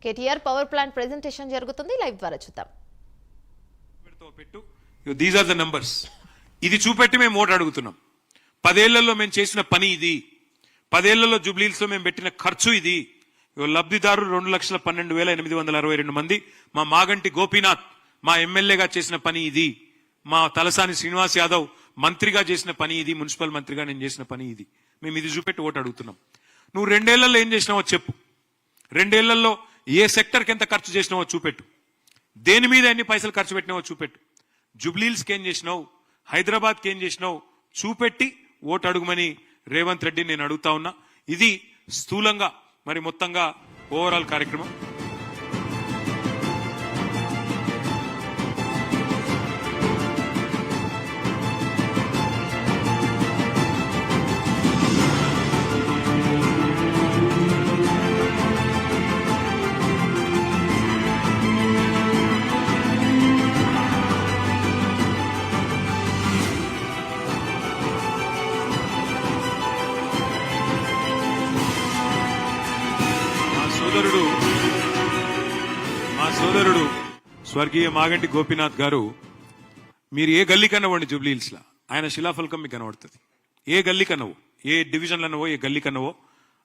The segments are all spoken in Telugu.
కేటీఆర్ పవర్ ప్లాంట్ ప్రెజెంటేషన్ జరుగుతుంది, లైవ్ ద్వారా చూద్దాం. These are the numbers. ఇది చూపెట్టి మేము ఓటు అడుగుతున్నాం. 10 ఏళ్లలో మేము చేసిన పని ఇది, 10 ఏళ్లలో జూబ్లీహిల్స్ లో మేము పెట్టిన ఖర్చు ఇది. లబ్ధిదారు 2,12,862 మంది. మా మాగంటి గోపీనాథ్ మా ఎమ్మెల్యేగా చేసిన పని ఇది. మా తలసాని శ్రీనివాస్ యాదవ్ మంత్రిగా చేసిన పని ఇది. మున్సిపల్ మంత్రిగా నేను చేసిన పని ఇది. మేము ఇది చూపెట్టి ఓటు అడుగుతున్నాం. నువ్వు 2 ఏళ్లలో ఏం చేసినావో చెప్పు. 2 ఏళ్లలో ఏ సెక్టర్కి ఎంత ఖర్చు చేసినావో చూపెట్టు. దేని మీద ఎన్ని పైసలు ఖర్చు పెట్టినావో చూపెట్టు. జూబ్లీహిల్స్కి ఏం చేసినావు, హైదరాబాద్కి ఏం చేసినావు చూపెట్టి ఓటు అడుగుమని రేవంత్ రెడ్డి నేను అడుగుతా ఉన్నా. ఇది స్థూలంగా మరి మొత్తంగా ఓవరాల్ కార్యక్రమం. మా సోదరుడు స్వర్గీయ మాగంటి గోపీనాథ్ గారు, మీరు ఏ గల్లీ కన్నవ్వండి జూబ్లీహిల్స్ లా ఆయన శిలాఫలకం మీకు కనబడుతుంది. ఏ గల్లీ కన్నవో, ఏ డివిజన్లు అన్నవో, ఏ గల్లీ కన్నవో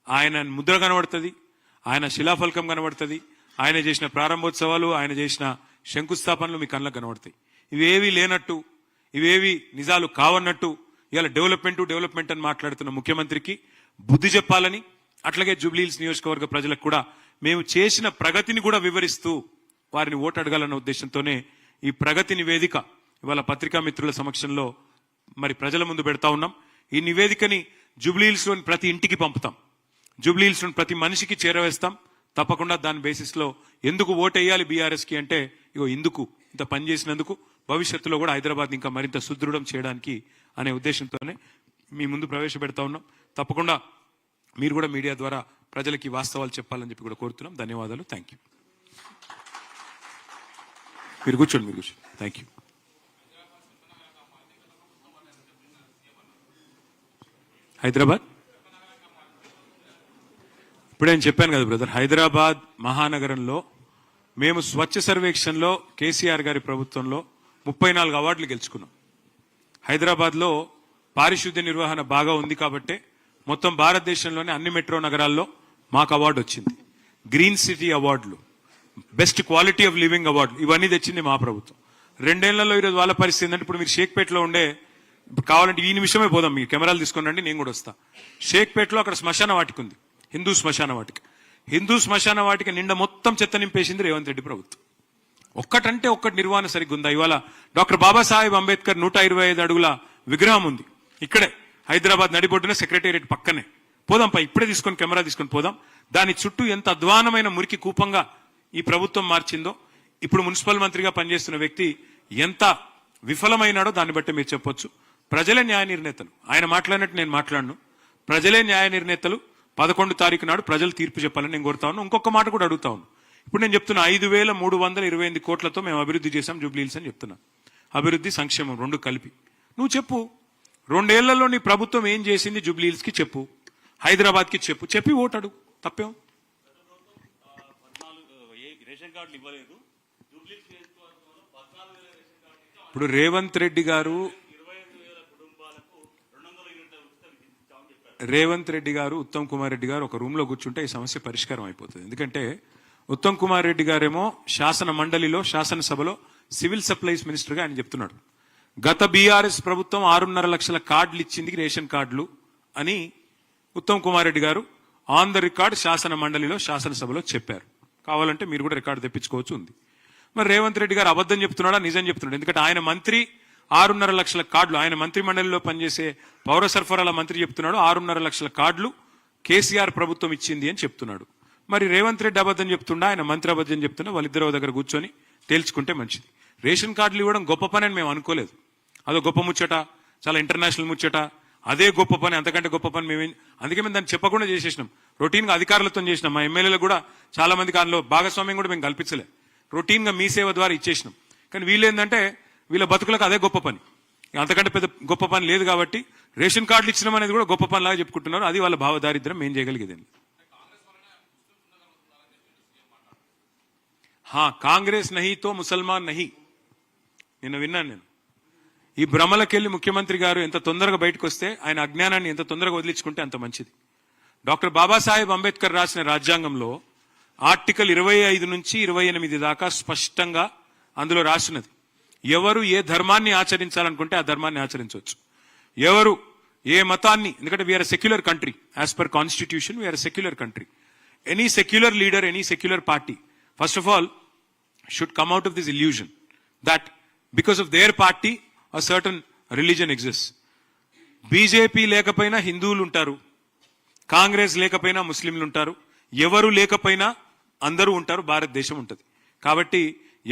ఆయన ముద్ర కనబడుతుంది, ఆయన శిలాఫలకం కనబడుతుంది. ఆయన చేసిన ప్రారంభోత్సవాలు, ఆయన చేసిన శంకుస్థాపనలు మీ కళ్ళకు కనబడతాయి. ఇవేవి లేనట్టు, ఇవేవి నిజాలు కావన్నట్టు ఇవాళ డెవలప్మెంట్ అని మాట్లాడుతున్న ముఖ్యమంత్రికి బుద్ధి చెప్పాలని, అట్లాగే జూబ్లీహిల్స్ నియోజకవర్గ ప్రజలకు కూడా మేము చేసిన ప్రగతిని కూడా వివరిస్తూ వారిని ఓటు అడగాలన్న ఉద్దేశంతోనే ఈ ప్రగతి నివేదిక ఇవాళ పత్రికా మిత్రుల సమక్షంలో మరి ప్రజల ముందు పెడతా ఉన్నాం. ఈ నివేదికని జూబ్లీహిల్స్ లోని ప్రతి ఇంటికి పంపుతాం, జూబ్లీహిల్స్ లోని ప్రతి మనిషికి చేరవేస్తాం. తప్పకుండా దాని బేసిస్ లో ఎందుకు ఓటు వేయాలి బీఆర్ఎస్ కి అంటే, ఇగో ఇందుకు ఇంత పని చేసినందుకు, భవిష్యత్తులో కూడా హైదరాబాద్ ఇంకా మరింత సుదృఢం చేయడానికి అనే ఉద్దేశంతోనే మీ ముందు ప్రవేశపెడతా ఉన్నాం. తప్పకుండా మీరు కూడా మీడియా ద్వారా ప్రజలకి వాస్తవాలు చెప్పాలని చెప్పి కూడా కోరుతున్నాం. ధన్యవాదాలు. Thank you. మీరు కూర్చోండి. Thank you. హైదరాబాద్ ఇప్పుడే నేను చెప్పాను కదా బ్రదర్, హైదరాబాద్ మహానగరంలో మేము స్వచ్ఛ సర్వేక్షణలో కేసీఆర్ గారి ప్రభుత్వంలో 34 అవార్డులు గెలుచుకున్నాం. హైదరాబాద్లో పారిశుద్ధ్య నిర్వహణ బాగా ఉంది కాబట్టే మొత్తం భారతదేశంలోని అన్ని మెట్రో నగరాల్లో మాకు అవార్డు వచ్చింది. గ్రీన్ సిటీ అవార్డులు, బెస్ట్ క్వాలిటీ ఆఫ్ లివింగ్ అవార్డులు ఇవన్నీ తెచ్చింది మా ప్రభుత్వం. 2 ఏళ్లలో ఈరోజు వాళ్ళ పరిస్థితి ఏంటంటే, ఇప్పుడు మీరు షేక్పేటలో ఉండే, కావాలంటే ఈ నిమిషమే పోదాం, మీ కెమెరాలు తీసుకుని రండి, నేను కూడా వస్తా. షేక్పేటలో అక్కడ శ్మశాన వాటిక ఉంది, హిందూ శ్మశాన వాటిక. హిందూ శ్మశాన వాటిక నిండా మొత్తం చెత్త నింపేసింది రేవంత్ రెడ్డి ప్రభుత్వం. ఒక్కటంటే ఒక్కటి నిర్వహణ సరిగ్గా ఉందా? ఇవాళ డాక్టర్ బాబాసాహెబ్ అంబేద్కర్ 125 అడుగుల విగ్రహం ఉంది ఇక్కడే హైదరాబాద్ నడిబొడ్డున, సెక్రటేరియట్ పక్కనే. పోదాం పై, ఇప్పుడే తీసుకొని కెమెరా తీసుకొని పోదాం. దాని చుట్టూ ఎంత అధ్వానమైన మురికి కూపంగా ఈ ప్రభుత్వం మార్చిందో, ఇప్పుడు మున్సిపల్ మంత్రిగా పనిచేస్తున్న వ్యక్తి ఎంత విఫలమైనాడో దాన్ని బట్టి మీరు చెప్పొచ్చు. ప్రజలే న్యాయ నిర్ణేతలు. ఆయన మాట్లాడినట్టు నేను మాట్లాడను. ప్రజలే న్యాయ నిర్ణేతలు. 11 తారీఖు నాడు ప్రజలు తీర్పు చెప్పాలని నేను కోరుతా ఉన్నాను. ఇంకొక మాట కూడా అడుగుతా ఉన్నాను. ఇప్పుడు నేను చెప్తున్నా 5,328 కోట్లతో మేము అభివృద్ధి చేశాం జూబ్లీహిల్స్ అని చెప్తున్నా. అభివృద్ధి, సంక్షేమం 2 కలిపి. నువ్వు చెప్పు, 2 ఏళ్లలో నీ ప్రభుత్వం ఏం చేసింది జూబ్లీహిల్స్ కి చెప్పు, హైదరాబాద్ కి చెప్పు, చెప్పి ఓటు అడుగు. తప్పేం? ఇప్పుడు రేవంత్ రెడ్డి గారు ఉత్తమ్ కుమార్ రెడ్డి గారు ఒక రూమ్ లో కూర్చుంటే ఈ సమస్య పరిష్కారం అయిపోతుంది. ఎందుకంటే ఉత్తమ్ కుమార్ రెడ్డి గారేమో శాసన మండలిలో, శాసనసభలో సివిల్ సప్లైస్ మినిస్టర్ గా ఆయన చెప్తున్నాడు, గత బీఆర్ఎస్ ప్రభుత్వం 6.5 లక్షల కార్డులు ఇచ్చింది, రేషన్ కార్డులు అని ఉత్తమ్ కుమార్ రెడ్డి గారు ఆన్ ద రికార్డ్ శాసన మండలిలో, శాసనసభలో చెప్పారు. కావాలంటే మీరు కూడా రికార్డు తెప్పించుకోవచ్చు, ఉంది. మరి రేవంత్ రెడ్డి గారు అబద్ధం చెప్తున్నాడా, నిజం చెప్తున్నాడు? ఎందుకంటే ఆయన మంత్రి 6.5 లక్షల కార్డులు, ఆయన మంత్రి మండలిలో పనిచేసే పౌర సరఫరాల మంత్రి చెప్తున్నాడు 6.5 లక్షల కార్డులు కేసీఆర్ ప్రభుత్వం ఇచ్చింది అని చెప్తున్నాడు. మరి రేవంత్ రెడ్డి అబద్ధం చెప్తుండా, ఆయన మంత్రి అబద్ధం చెప్తున్నా? వాళ్ళిద్దరూ దగ్గర కూర్చొని తేల్చుకుంటే మంచిది. రేషన్ కార్డులు ఇవ్వడం గొప్ప పని అని మేము అనుకోలేదు. అదో గొప్ప ముచ్చట, చాలా ఇంటర్నేషనల్ ముచ్చట, అదే గొప్ప పని, అంతకంటే గొప్ప పని అందుకే మేము దాన్ని చెప్పకుండా చేసేసినాం. రొటీన్ గా అధికారులతో చేసినాం. మా ఎమ్మెల్యేలు కూడా చాలా మందికి అందులో భాగస్వామ్యం కూడా మేము కల్పించలే. రొటీన్ గా మీ సేవ ద్వారా ఇచ్చేసినాం. కానీ వీళ్ళు ఏంటంటే వీళ్ళ బతుకులకు అదే గొప్ప పని, అంతకంటే పెద్ద గొప్ప పని లేదు. కాబట్టి రేషన్ కార్డులు ఇచ్చడం అనేది కూడా గొప్ప పని లాగా చెప్పుకుంటున్నారు. అది వాళ్ళ భావదారిద్ర్యం. ఏం చేయగలిగేది? కాంగ్రెస్ నహీ తో ముసల్మాన్ నహీ. నిన్న విన్నాను నేను. ఈ భ్రమలకెళ్లి ముఖ్యమంత్రి గారు ఎంత తొందరగా బయటకు వస్తే, ఆయన అజ్ఞానాన్ని ఎంత తొందరగా వదిలించుకుంటే అంత మంచిది. డాక్టర్ బాబాసాహెబ్ అంబేద్కర్ రాసిన రాజ్యాంగంలో ఆర్టికల్ 25 నుంచి 28 దాకా స్పష్టంగా అందులో రాసినది, ఎవరు ఏ ధర్మాన్ని ఆచరించాలనుకుంటే ఆ ధర్మాన్ని ఆచరించవచ్చు, ఎవరు ఏ మతాన్ని, ఎందుకంటే we are secular country, as per constitution we are secular country. Any secular leader, any secular party first of all should come out of this illusion that because of their party a certain religion exists. BJP లేకపోయినా హిందువులు ఉంటారు, కాంగ్రెస్ లేకపోయినా ముస్లింలు ఉంటారు, ఎవరు లేకపోయినా అందరూ ఉంటారు, భారతదేశం ఉంటుంది. కాబట్టి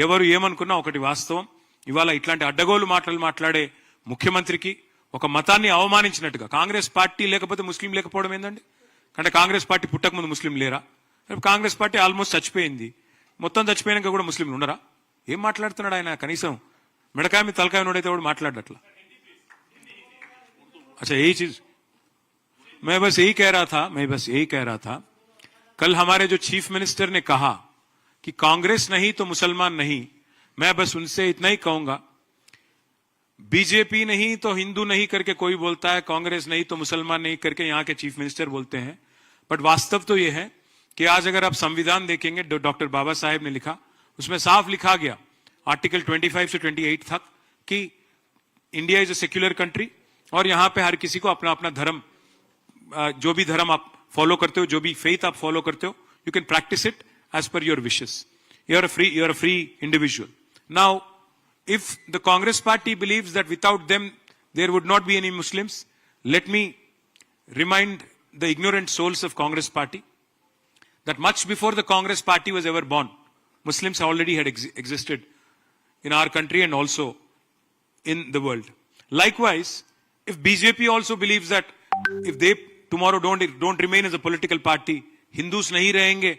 ఎవరు ఏమనుకున్నా ఒకటి వాస్తవం, ఇవాళ ఇట్లాంటి అడ్డగోలు మాటలు మాట్లాడే ముఖ్యమంత్రికి ఒక మతాన్ని అవమానించినట్టుగా, కాంగ్రెస్ పార్టీ లేకపోతే ముస్లిం లేకపోవడం ఏందండి? అంటే కాంగ్రెస్ పార్టీ పుట్టకముందు ముస్లిం లేరా? కాంగ్రెస్ పార్టీ ఆల్మోస్ట్ చచ్చిపోయింది, మొత్తం చచ్చిపోయినాక కూడా ముస్లింలు ఉండరా? ఏం మాట్లాడుతున్నాడు ఆయన? కనీసం మిడకాయ మీద తలకాయ నోడైతే కూడా మాట్లాడట్లా. अच्छा यही चीज मैं बस यही कह रहा था कल हमारे जो चीफ मिनिस्टर ने कहा कि कांग्रेस नहीं तो मुसलमान नहीं, मैं बस उनसे इतना ही कहूंगा, बीजेपी नहीं तो हिंदू नहीं करके कोई बोलता है, कांग्रेस नहीं तो मुसलमान नहीं करके यहाँ के चीफ मिनिस्टर बोलते हैं, बट वास्तव तो यह है कि आज अगर आप संविधान देखेंगे, डॉक्टर बाबा साहेब ने लिखा, उसमें साफ लिखा गया आर्टिकल 25 से 28 तक कि India is a secular country और यहां पे हर किसी को अपना अपना धर्म, जो भी धर्म आप फॉलो करते हो, जो भी फेथ आप फॉलो करते हो, you can practice it as per your wishes. You are a free individual. Now if the Congress party believes that without them there would not be any Muslims, let me remind the ignorant souls of Congress party that much before the Congress party was ever born, Muslims already had existed in our country and also in the world. Likewise, if BJP also believes that if they tomorrow don't remain as a political party, Hindus nahi rahenge,